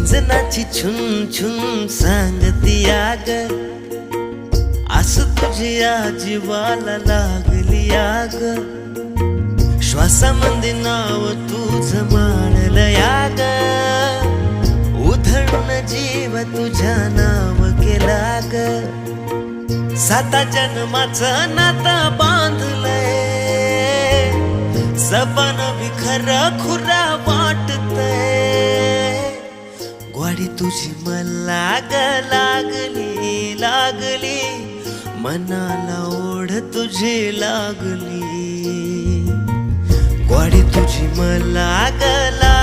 किंजनाची छुन छुन सांगती आग, आस तुझ्या जीवाला लागली आग. श्वासामध्ये नाव तुझं माळलं याग, उधळून जीव तुझ्या नाव केला ग. 7 जन्माचं नातं बांधलंय, सपन भी खरं खुरा वाटतंय. ग्वाडी तुझी मला ग लागली लागली, मनाला ओढ तुझी लागली. ग्वाडी तुझी मला ग लागली